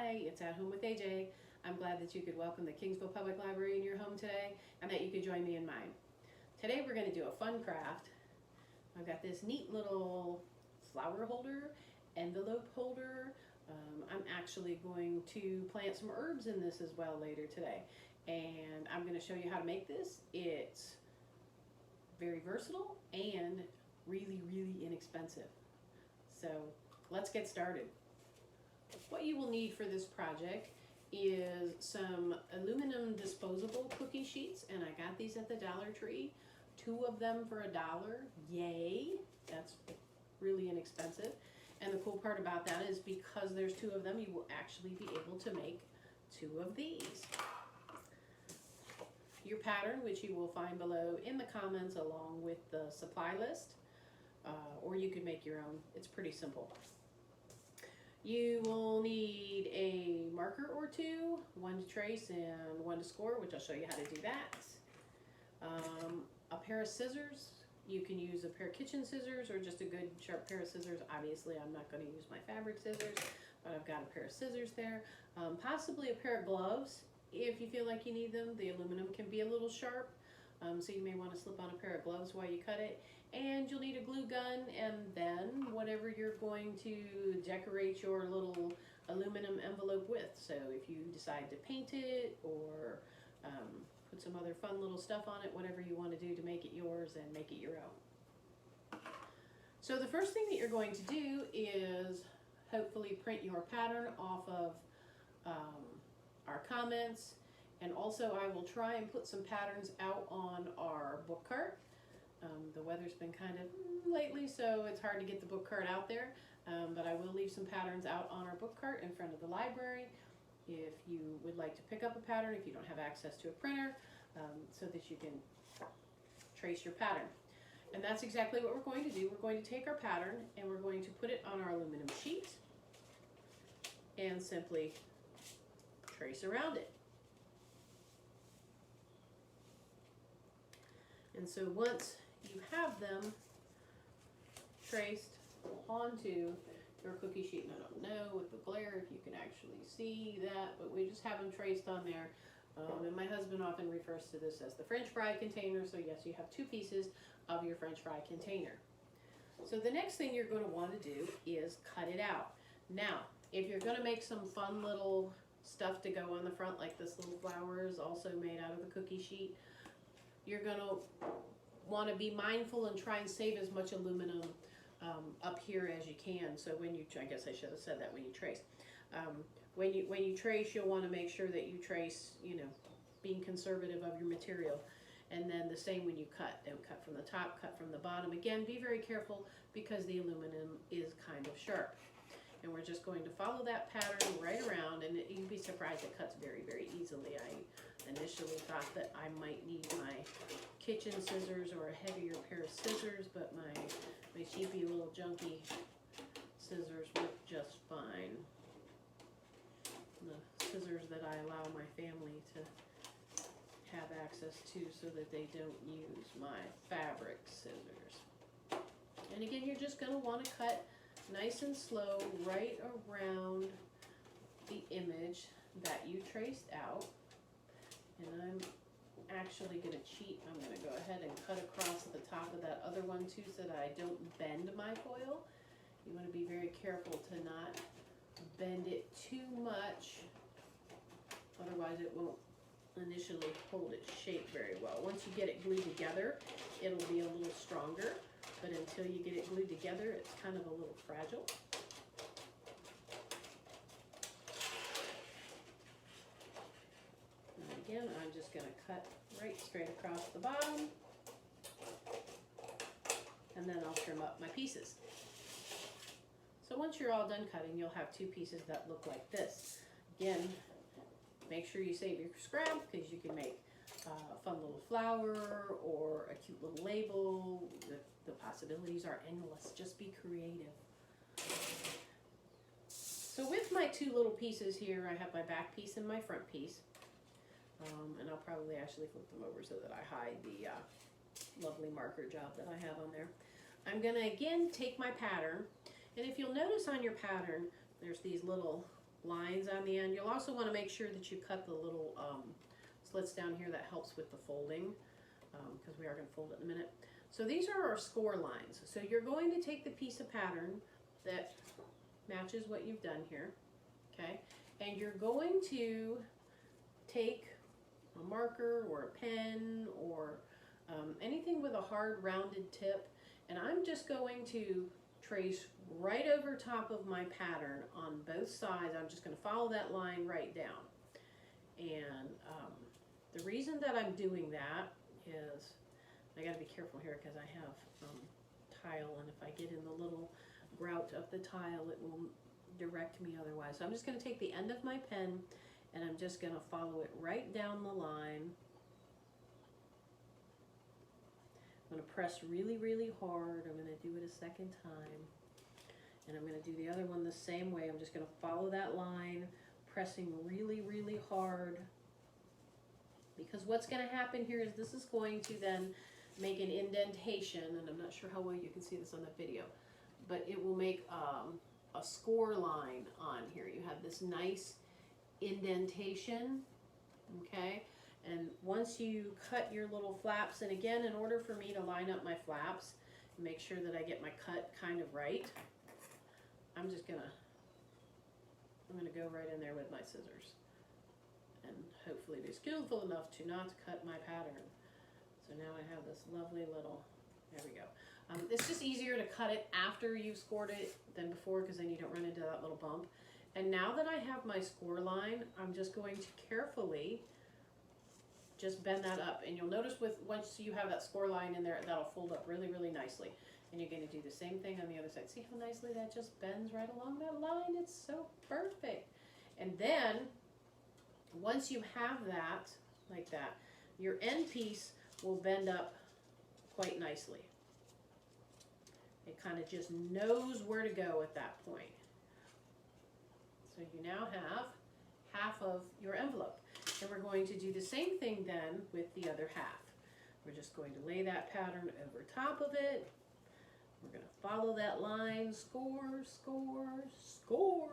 Hi, it's At Home with AJ. I'm glad that you could welcome the Kingsville Public Library in your home today and that you could join me in mine. Today we're going to do a fun craft. I've got this neat little flower holder, envelope holder. I'm actually going to plant some herbs in this as well later today. And I'm going to show you how to make this. It's very versatile and really, really inexpensive. So let's get started. What you will need for this project is some aluminum disposable cookie sheets, and I got these at the Dollar Tree. 2 of them for $1. Yay! That's really inexpensive. And the cool part about that is because there's 2 of them, you will actually be able to make 2 of these. Your pattern, which you will find below in the comments along with the supply list, or you can make your own. It's pretty simple. You will need a marker or 2, 1 to trace and 1 to score, which I'll show you how to do that. A pair of scissors. You can use a pair of kitchen scissors or just a good sharp pair of scissors. Obviously, I'm not going to use my fabric scissors, but I've got a pair of scissors there. Possibly a pair of gloves if you feel like you need them. The aluminum can be a little sharp, so you may want to slip on a pair of gloves while you cut it. And you'll need a glue gun, and then whatever you're going to decorate your little aluminum envelope with. So if you decide to paint it or put some other fun little stuff on it, whatever you want to do to make it yours and make it your own. So the first thing that you're going to do is hopefully print your pattern off of our comments, and also I will try and put some patterns out on our book cart. The weather's been kind of lately, so it's hard to get the book cart out there, but I will leave some patterns out on our book cart in front of the library if you would like to pick up a pattern, if you don't have access to a printer, so that you can trace your pattern. And that's exactly what we're going to do. We're going to take our pattern and we're going to put it on our aluminum sheet and simply trace around it. And so once you have them traced onto your cookie sheet, and I don't know with the glare if you can actually see that, but we just have them traced on there. And my husband often refers to this as the French fry container. So yes, you have 2 pieces of your French fry container. So the next thing you're going to want to do is cut it out. Now, if you're going to make some fun little stuff to go on the front, like this little flower is also made out of the cookie sheet, you're going to want to be mindful and try and save as much aluminum up here as you can. So when you, I guess I should have said that when you trace. When you trace, you'll want to make sure that you trace, being conservative of your material. And then the same when you cut. Don't cut from the top, cut from the bottom. Again, be very careful because the aluminum is kind of sharp. And we're just going to follow that pattern right around, and you'd be surprised it cuts very, very easily. I initially thought that I might need my kitchen scissors or a heavier pair of scissors, but my cheapy little junky scissors work just fine. The scissors that I allow my family to have access to so that they don't use my fabric scissors. And again, you're just going to want to cut nice and slow right around the image that you traced out. And I'm actually going to cheat. I'm going to go ahead and cut across the top of that other one too so that I don't bend my foil. You want to be very careful to not bend it too much, otherwise it won't initially hold its shape very well. Once you get it glued together, it'll be a little stronger, but until you get it glued together, it's kind of a little fragile. And again, I'm just going to cut right straight across the bottom, and then I'll trim up my pieces. So once you're all done cutting, you'll have 2 pieces that look like this. Again, make sure you save your scrap because you can make a fun little flower or a cute little label. The possibilities are endless. Just be creative. So with my 2 little pieces here, I have my back piece and my front piece. And I'll probably actually flip them over so that I hide the lovely marker job that I have on there. I'm going to again take my pattern, and if you'll notice on your pattern, there's these little lines on the end. You'll also want to make sure that you cut the little slits down here. That helps with the folding, because we are going to fold it in a minute. So these are our score lines. So you're going to take the piece of pattern that matches what you've done here, okay? And you're going to take a marker or a pen or anything with a hard rounded tip, and I'm just going to trace right over top of my pattern on both sides. I'm just going to follow that line right down. And the reason that I'm doing that is, I got to be careful here because I have tile, and if I get in the little grout of the tile, it will direct me otherwise. So I'm just going to take the end of my pen and I'm just going to follow it right down the line. I'm going to press really, really hard. I'm going to do it a second time. And I'm going to do the other one the same way. I'm just going to follow that line, pressing really, really hard. Because what's going to happen here is this is going to then make an indentation, and I'm not sure how well you can see this on the video, but it will make a score line on here. You have this nice indentation, okay? And once you cut your little flaps, and again, in order for me to line up my flaps, make sure that I get my cut kind of right, I'm gonna go right in there with my scissors and hopefully be skillful enough to not cut my pattern. So now I have this lovely little, there we go. It's just easier to cut it after you've scored it than before, because then you don't run into that little bump. And now that I have my score line, I'm just going to carefully just bend that up. And you'll notice once you have that score line in there, that'll fold up really, really nicely. And you're going to do the same thing on the other side. See how nicely that just bends right along that line? It's so perfect. And then, once you have that, like that, your end piece will bend up quite nicely. It kind of just knows where to go at that point. So you now have half of your envelope. And we're going to do the same thing then with the other half. We're just going to lay that pattern over top of it. We're going to follow that line, score, score, score.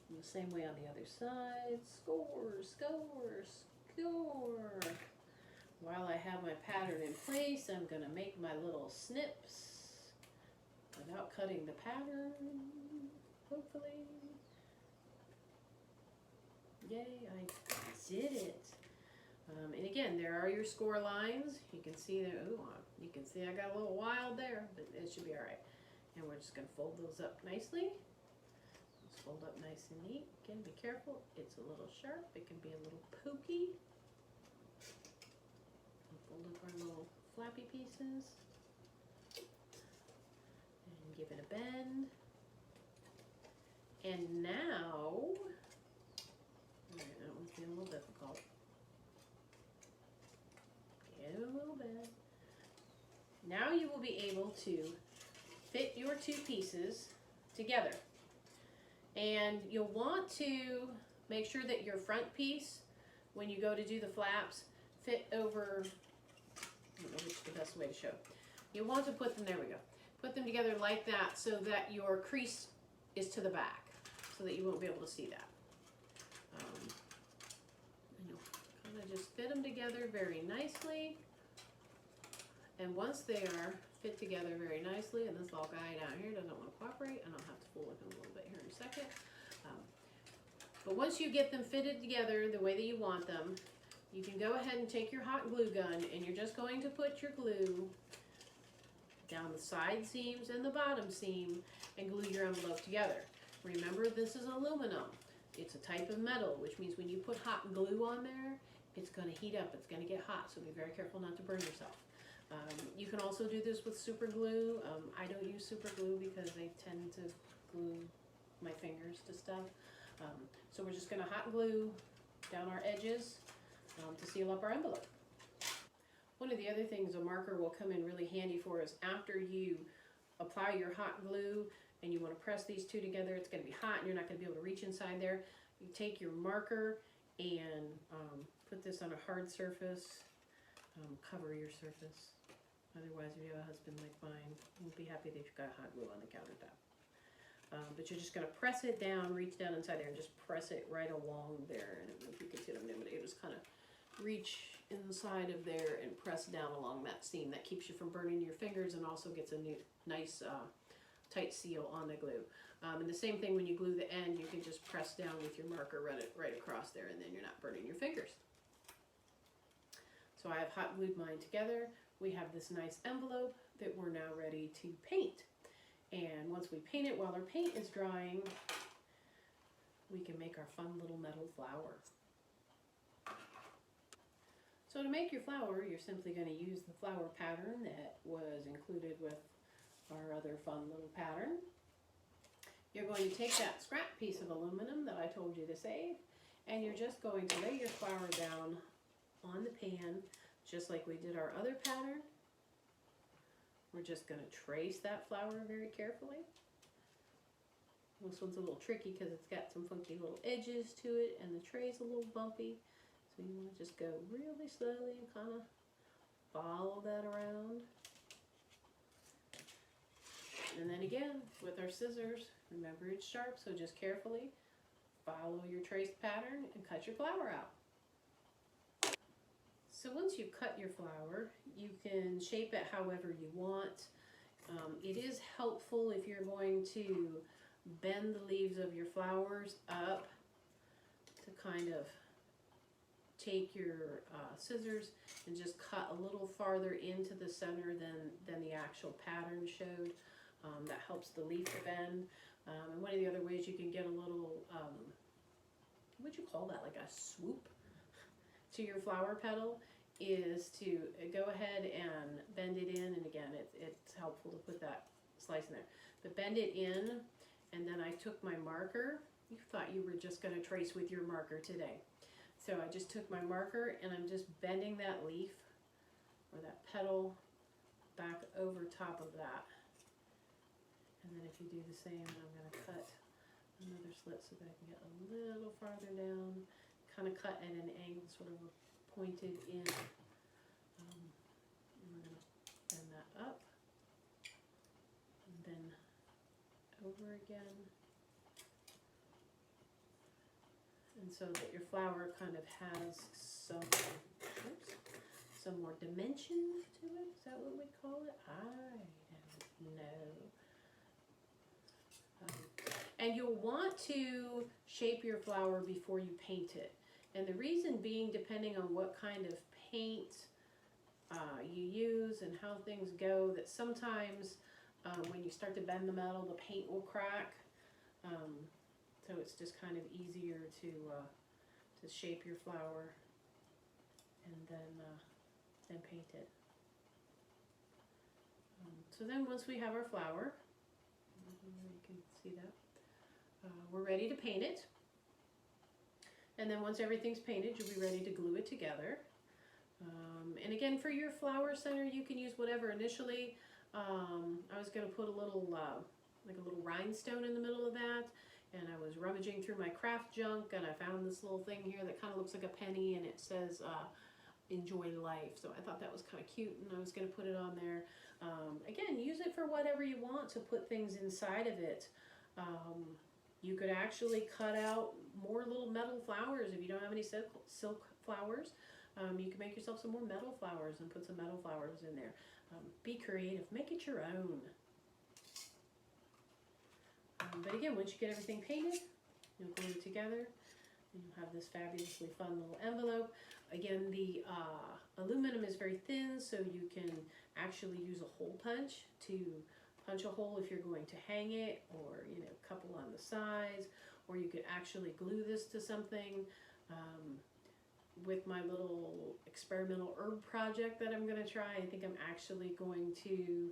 And the same way on the other side, score, score, score. While I have my pattern in place, I'm going to make my little snips without cutting the pattern, hopefully. Yay, I did it. And again, there are your score lines. You can see there, ooh, you can see I got a little wild there, but it should be all right. And we're just going to fold those up nicely. Let's fold up nice and neat. Again, be careful. It's a little sharp. It can be a little pokey. And fold up our little flappy pieces. And give it a bend. And now, all right, that one's getting a little difficult. Get it a little bit. Now you will be able to fit your two pieces together. And you'll want to make sure that your front piece, when you go to do the flaps, fit over, I don't know which is the best way to show. You want to put them, there we go, put them together like that so that your crease is to the back, so that you won't be able to see that. And you'll kind of just fit them together very nicely. And once they are fit together very nicely, and this little guy down here doesn't want to cooperate, and I'll have to fool with him a little bit here in a second. But once you get them fitted together the way that you want them, you can go ahead and take your hot glue gun, and you're just going to put your glue down the side seams and the bottom seam and glue your envelope together. Remember, this is aluminum. It's a type of metal, which means when you put hot glue on there, it's going to heat up, it's going to get hot, so be very careful not to burn yourself. You can also do this with super glue. I don't use super glue because they tend to glue my fingers to stuff. So we're just going to hot glue down our edges to seal up our envelope. One of the other things a marker will come in really handy for is after you apply your hot glue and you want to press these two together, it's going to be hot and you're not going to be able to reach inside there. You take your marker and put this on a hard surface. Cover your surface. Otherwise, if you have a husband like mine, you'll be happy that you've got hot glue on the countertop. But you're just going to press it down, reach down inside there and just press it right along there. I don't know if you can see what I'm doing, but you just kind of reach inside of there and press down along that seam. That keeps you from burning your fingers and also gets a nice tight seal on the glue. And the same thing when you glue the end, you can just press down with your marker, run it right across there, and then you're not burning your fingers. So I have hot glued mine together. We have this nice envelope that we're now ready to paint. And once we paint it, while our paint is drying, we can make our fun little metal flower. So to make your flower, you're simply going to use the flower pattern that was included with our other fun little pattern. You're going to take that scrap piece of aluminum that I told you to save, and you're just going to lay your flower down on the pan, just like we did our other pattern. We're just going to trace that flower very carefully. This one's a little tricky because it's got some funky little edges to it, and the tray's a little bumpy. So you want to just go really slowly and kind of follow that around. And then again, with our scissors, remember it's sharp, so just carefully follow your traced pattern and cut your flower out. So once you cut your flower, you can shape it however you want. It is helpful if you're going to bend the leaves of your flowers up to kind of take your scissors and just cut a little farther into the center than the actual pattern showed. That helps the leaf to bend. And one of the other ways you can get a little, what would you call that, like a swoop to your flower petal, is to go ahead and bend it in. And again, it's helpful to put that slice in there. But bend it in, and then I took my marker. You thought you were just going to trace with your marker today. So I just took my marker and I'm just bending that leaf or that petal back over top of that. And then if you do the same, I'm going to cut another slit so that I can get a little farther down, kind of cut at an angle, sort of pointed in. And we're going to bend that up and then over again. And so that your flower kind of has some more dimension to it. Is that what we call it? I don't know. And you'll want to shape your flower before you paint it. And the reason being, depending on what kind of paint you use and how things go, that sometimes when you start to bend the metal, the paint will crack. So it's just kind of easier to shape your flower and then paint it. So then once we have our flower, you can see that, we're ready to paint it. And then once everything's painted, you'll be ready to glue it together. And again, for your flower center, you can use whatever. Initially, I was going to put a little, like a little rhinestone in the middle of that. And I was rummaging through my craft junk, and I found this little thing here that kind of looks like a penny, and it says, enjoy life. So I thought that was kind of cute, and I was going to put it on there. Again, use it for whatever you want to put things inside of it. You could actually cut out more little metal flowers if you don't have any silk flowers. You can make yourself some more metal flowers and put some metal flowers in there. Be creative. Make it your own. But again, once you get everything painted, you'll glue it together, and you'll have this fabulously fun little envelope. Again, the aluminum is very thin, so you can actually use a hole punch to punch a hole if you're going to hang it, or a couple on the sides, or you could actually glue this to something. With my little experimental herb project that I'm going to try, I think I'm actually going to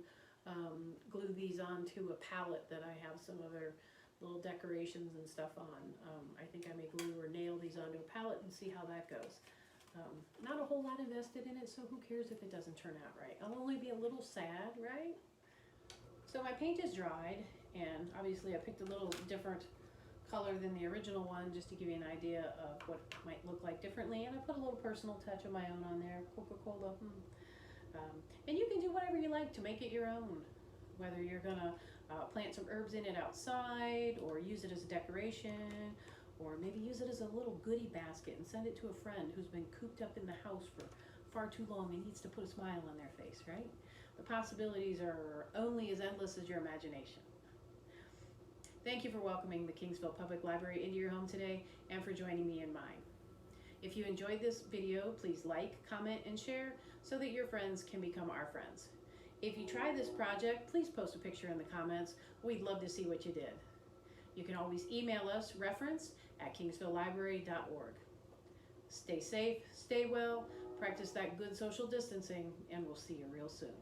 glue these onto a palette that I have some other little decorations and stuff on. I think I may glue or nail these onto a palette and see how that goes. Not a whole lot invested in it, so who cares if it doesn't turn out right? I'll only be a little sad, right? So my paint is dried, and obviously I picked a little different color than the original one just to give you an idea of what it might look like differently, and I put a little personal touch of my own on there, Coca-Cola. And you can do whatever you like to make it your own, whether you're gonna Plant some herbs in it outside, or use it as a decoration, or maybe use it as a little goodie basket and send it to a friend who's been cooped up in the house for far too long and needs to put a smile on their face, right? The possibilities are only as endless as your imagination. Thank you for welcoming the Kingsville Public Library into your home today and for joining me in mine. If you enjoyed this video, please like, comment, and share so that your friends can become our friends. If you try this project, please post a picture in the comments. We'd love to see what you did. You can always email us reference@kingsvillelibrary.org. Stay safe, stay well, practice that good social distancing, and we'll see you real soon.